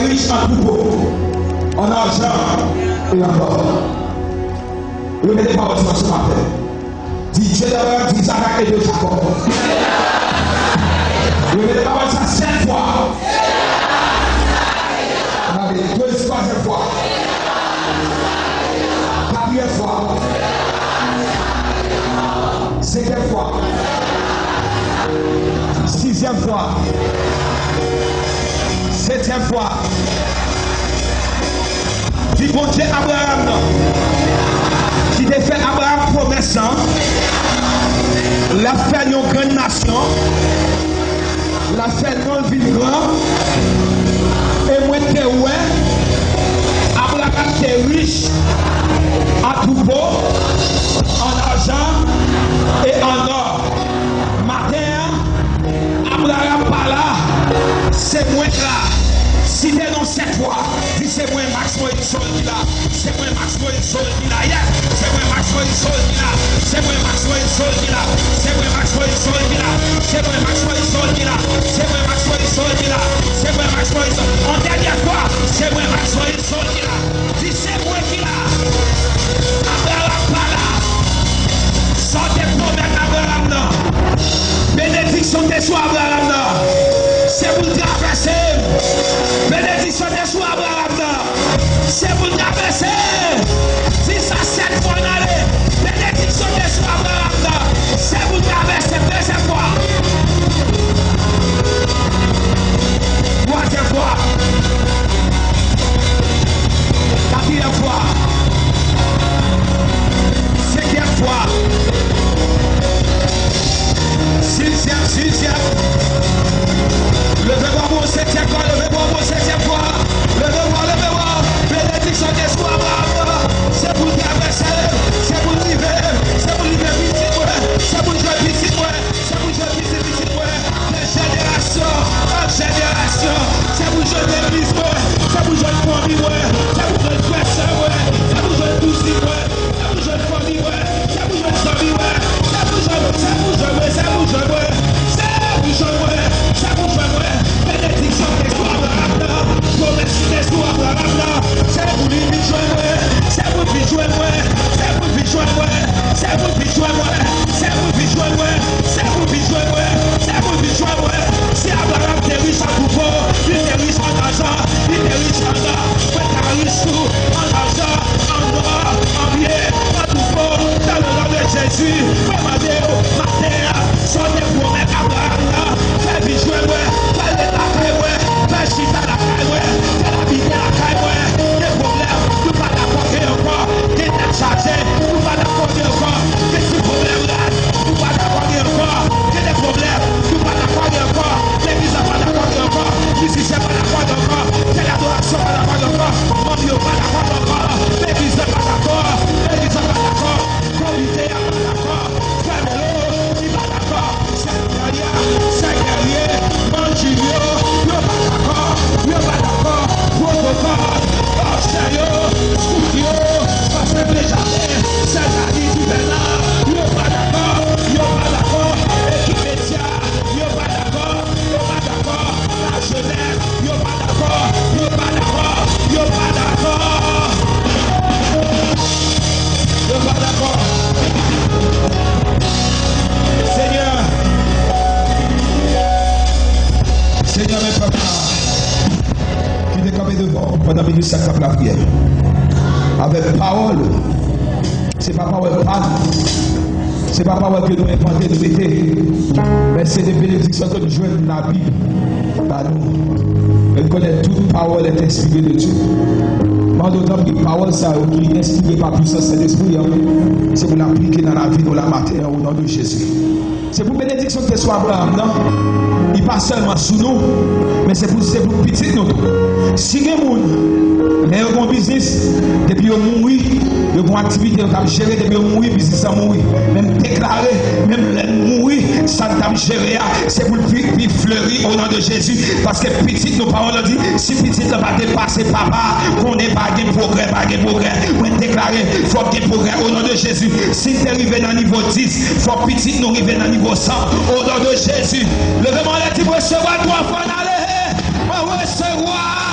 riche en troupeau, en argent et en or. Remettez pas votre ce matin. Dis Dieu d'Abraham, dis Isaac et de Jacob. Remettez pas votre 7 fois. Troisième fois. Quatrième fois. Cinquième fois. Sixième fois. Septième fois. Dis bon Dieu Abraham, qui t'a fait Abraham promesse, l'a fait une grande nation, l'a fait non ville grand, et moi t'es ouais, Abraham t'es riche en troupeau, en argent et en or. Matin, Abraham pas là, c'est moi là. Si t'es dans cette fois, dis c'est moi Maxwell Sol qui là, c'est moi Maxwell Sol qui là, c'est moi Maxwell Sol qui là, c'est moi Maxwell Sol qui là, c'est moi Maxwell Sol qui là, c'est moi Maxwell Sol qui là, c'est moi Maxwell Sol qui là, c'est moi Maxwell Sol. En dernière fois, c'est moi Maxwell Sol qui là, dis c'est moi qui là. Abraham pas là. Sortez promesse Abraham non. Bénédiction des soins Abraham non. C'est pour traverser. Bénédiction des soins Abraham non. C'est pour traverser. Si ça 7 fois dans l'année. Bénédiction des soins Abraham non. C'est pour traverser. Deuxième fois. Troisième fois. Quatrième fois. Cinquième fois. Sixième. Levez-moi pour 7e fois, levez-moi pour 7e fois. Levez-moi. Bénédiction des soins, c'est pour traverser, c'est pour vivre petit, c'est pour jouer petit, c'est pour jouer petit, de génération en génération, c'est pour jouer l'église, c'est pour jouer le famille, c'est pour jouer le frère, c'est pour jouer le cousin, c'est pour jouer le famille, c'est pour jouer le famille, c'est pour jouer, bénédiction des soins, promesse des soins, c'est pour lui jouer, c'est pour lui jouer, c'est pour lui jouer, c'est pour lui jouer, c'est pour lui jouer, c'est pour lui jouer, c'est pour lui jouer. Si Abraham était riche en troupeau, il était riche en argent, il était riche en or, il était riche en argent, en or, en biais, en troupeau, dans le nom de Jésus. Ma terre, sont des promesses Abraham, fais lui jouer, fais les taquets, fais chita la caille, fais la vie de la caille, des problèmes, nous pas d'accorder encore, des têtes chargées, nous pas d'accorder encore, des petits problèmes là, nous pas d'accorder encore, des problèmes, nous pas d'accorder encore, l'église n'a pas d'accorder encore, musicien pas d'accorder encore, l'adoration pas d'accorder encore, mon pas d'accorder encore, l'église n'a pas d'accord, comité n'a pas d'accord, Camelo, il pas d'accord, c'est guerrier, Manchilio, il pas d'accord, protocole, Orseyo, Studio, Pasteur Jardin, César du Bernard, il pas d'accord, équipe média, il pas d'accord, la jeunesse, il pas d'accord, Seigneur, mes papa, qui est campé devant pendant minute 5 la prière. Avec parole, c'est pas parole panne, c'est pas parole que nous inventons, nous mettons, mais c'est des bénédictions que nous jouons dans la Bible. Par nous. Elle connaît toute parole est inspirée de Dieu. Mais d'autant que parole, ça qui est inspirée par puissance de l'esprit, c'est pour l'appliquer dans la vie de la matière au nom de Jésus. C'est pour bénédiction que soit Abraham, non? Il pas seulement sous nous, mais c'est pour petit nous. Si les gens, les gens business, depuis qu'ils mourent, ils ont activité, ils ont géré, depuis qu'ils mourent, business a mouru. Même déclaré, même les mourir, ça t'a géré, c'est pour le fleurir au nom de Jésus. Parce que petit, nos parents dit, si petit ne va dépasser papa, qu'on n'est pas de progrès, on déclaré, il faut qu'il y ait progrès au nom de Jésus. Si tu es arrivé dans le niveau 10, il faut petit nous arriver dans le niveau 100 au nom de Jésus. Levez-moi les petits, recevoir 3 fois dans les recevoir.